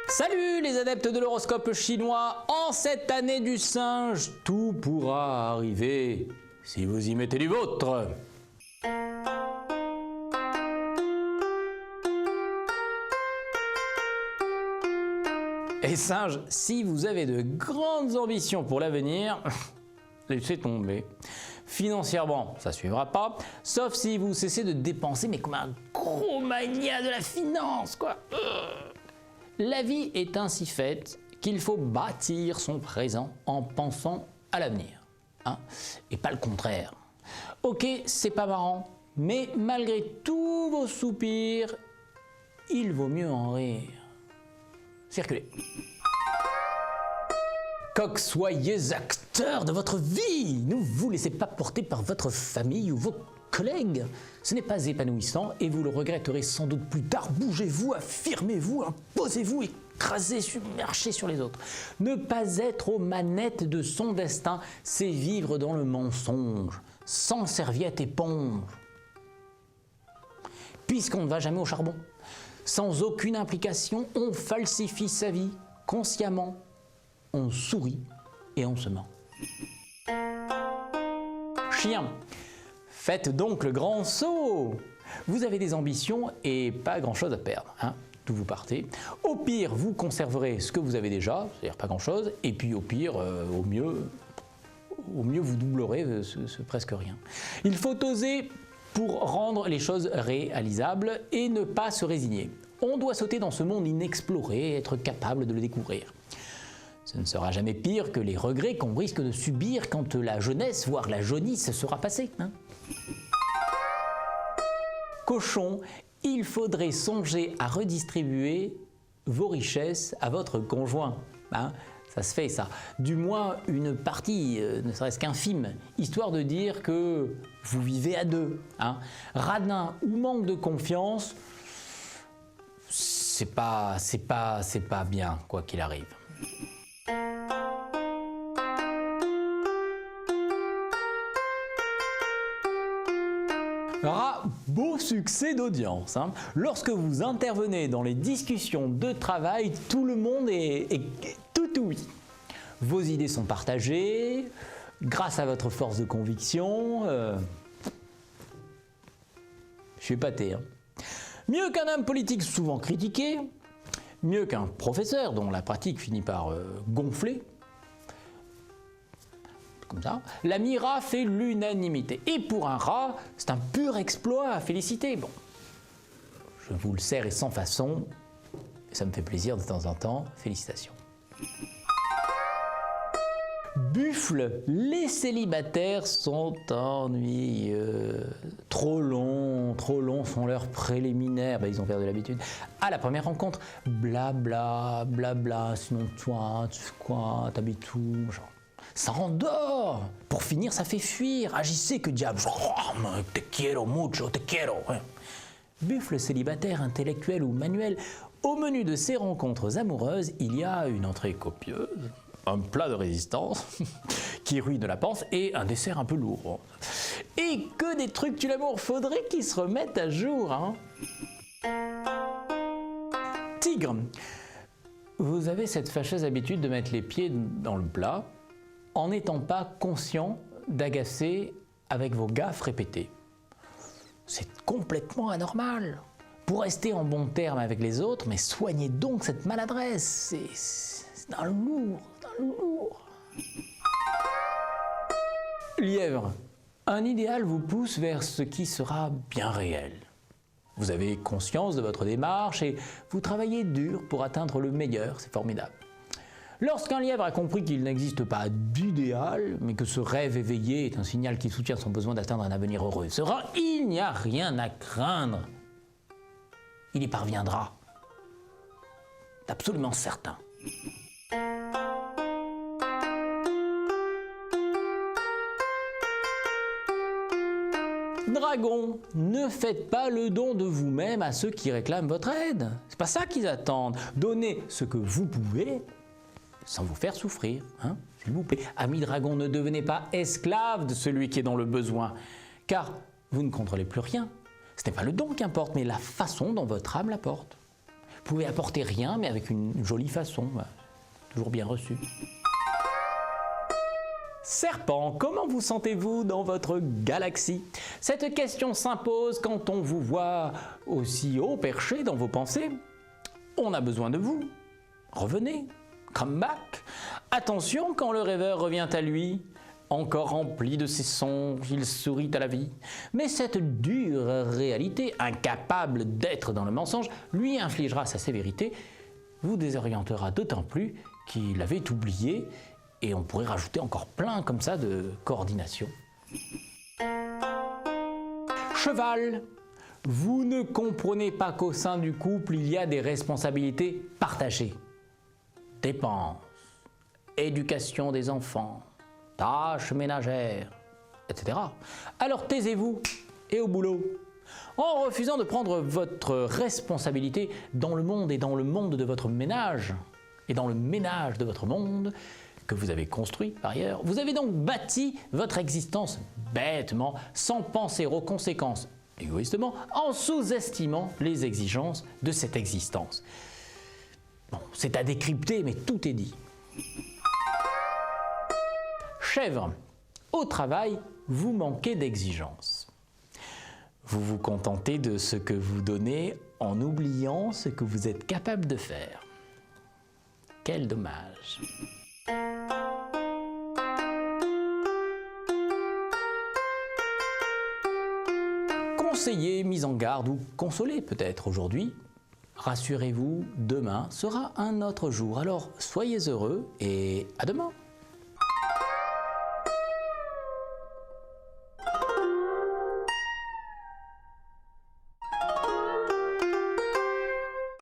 Salut les adeptes de l'horoscope chinois, en cette année du singe, tout pourra arriver si vous y mettez du vôtre. Et singe, si vous avez de grandes ambitions pour l'avenir, laissez tomber. Financièrement, ça ne suivra pas, sauf si vous cessez de dépenser, mais comme un gros mania de la finance, quoi. La vie est ainsi faite qu'il faut bâtir son présent en pensant à l'avenir, hein, et pas le contraire. Ok, c'est pas marrant, mais malgré tous vos soupirs, il vaut mieux en rire. Circulez. Coq, soyez acteur de votre vie. Ne vous laissez pas porter par votre famille ou vos collègues. Ce n'est pas épanouissant et vous le regretterez sans doute plus tard. Bougez-vous, affirmez-vous, imposez-vous, écrasez, marchez sur les autres. Ne pas être aux manettes de son destin, c'est vivre dans le mensonge, sans serviette éponge. Puisqu'on ne va jamais au charbon, sans aucune implication, on falsifie sa vie consciemment. On sourit et on se ment. Chien, faites donc le grand saut. Vous avez des ambitions et pas grand-chose à perdre, hein, d'où vous partez. Au pire, vous conserverez ce que vous avez déjà, c'est-à-dire pas grand-chose, et puis au pire, au mieux, vous doublerez ce presque rien. Il faut oser pour rendre les choses réalisables et ne pas se résigner. On doit sauter dans ce monde inexploré et être capable de le découvrir. Ce ne sera jamais pire que les regrets qu'on risque de subir quand la jeunesse, voire la jaunisse, sera passée. Hein. Cochon, il faudrait songer à redistribuer vos richesses à votre conjoint. Hein. Ça se fait ça. Du moins une partie, ne serait-ce qu'infime, histoire de dire que vous vivez à deux. Hein. Radin ou manque de confiance, c'est pas bien, quoi qu'il arrive. Rat, beau succès d'audience. Hein. Lorsque vous intervenez dans les discussions de travail, tout le monde est tout oui. Vos idées sont partagées, grâce à votre force de conviction. Je suis épaté. Hein. Mieux qu'un homme politique souvent critiqué, mieux qu'un professeur dont la pratique finit par gonfler. Comme ça, l'ami rat fait l'unanimité. Et pour un rat, c'est un pur exploit à féliciter. Bon, je vous le sers et sans façon, ça me fait plaisir de temps en temps, félicitations. Buffle, les célibataires sont ennuyeux. Trop longs sont leurs préliminaires. Ils ont perdu l'habitude. À la première rencontre, blabla, blabla, sinon toi, tu fais quoi, t'habites où, genre. Ça endort. Pour finir, ça fait fuir. Agissez que diable. Te quiero mucho, te quiero. Buffle célibataire, intellectuel ou manuel, au menu de ces rencontres amoureuses, il y a une entrée copieuse, un plat de résistance qui ruine la panse et un dessert un peu lourd. Et que des trucs tu l'amour, faudrait qu'ils se remettent à jour. Hein. Tigre, vous avez cette fâcheuse habitude de mettre les pieds dans le plat en n'étant pas conscient d'agacer avec vos gaffes répétées. C'est complètement anormal. Pour rester en bon terme avec les autres, mais soignez donc cette maladresse. C'est dans le lourd. Lièvre, un idéal vous pousse vers ce qui sera bien réel. Vous avez conscience de votre démarche et vous travaillez dur pour atteindre le meilleur, c'est formidable. Lorsqu'un lièvre a compris qu'il n'existe pas d'idéal, mais que ce rêve éveillé est un signal qui soutient son besoin d'atteindre un avenir heureux et serein, il n'y a rien à craindre. Il y parviendra. C'est absolument certain. Dragon, ne faites pas le don de vous-même à ceux qui réclament votre aide. C'est pas ça qu'ils attendent. Donnez ce que vous pouvez sans vous faire souffrir, hein, s'il vous plaît. Ami dragon, ne devenez pas esclave de celui qui est dans le besoin, car vous ne contrôlez plus rien. Ce n'est pas le don qui importe, mais la façon dont votre âme l'apporte. pouvez apporter rien, mais avec une jolie façon, toujours bien reçu. Serpent, comment vous sentez-vous dans votre galaxie? Cette question s'impose quand on vous voit aussi haut perché dans vos pensées. On a besoin de vous. Revenez, come back. Attention quand le rêveur revient à lui. Encore rempli de ses songes, il sourit à la vie. Mais cette dure réalité, incapable d'être dans le mensonge, lui infligera sa sévérité, vous désorientera d'autant plus qu'il avait oublié, et on pourrait rajouter encore plein comme ça de coordination. Cheval, vous ne comprenez pas qu'au sein du couple, il y a des responsabilités partagées. Dépenses, éducation des enfants, tâches ménagères, etc. Alors taisez-vous et au boulot. En refusant de prendre votre responsabilité dans le monde et dans le monde de votre ménage, et dans le ménage de votre monde, que vous avez construit par ailleurs, vous avez donc bâti votre existence bêtement, sans penser aux conséquences, égoïstement, en sous-estimant les exigences de cette existence. Bon, c'est à décrypter, mais tout est dit. Chèvre, au travail, vous manquez d'exigence. Vous vous contentez de ce que vous donnez en oubliant ce que vous êtes capable de faire. Quel dommage. Conseiller, mise en garde ou consoler peut-être aujourd'hui, rassurez-vous, demain sera un autre jour. Alors soyez heureux et à demain.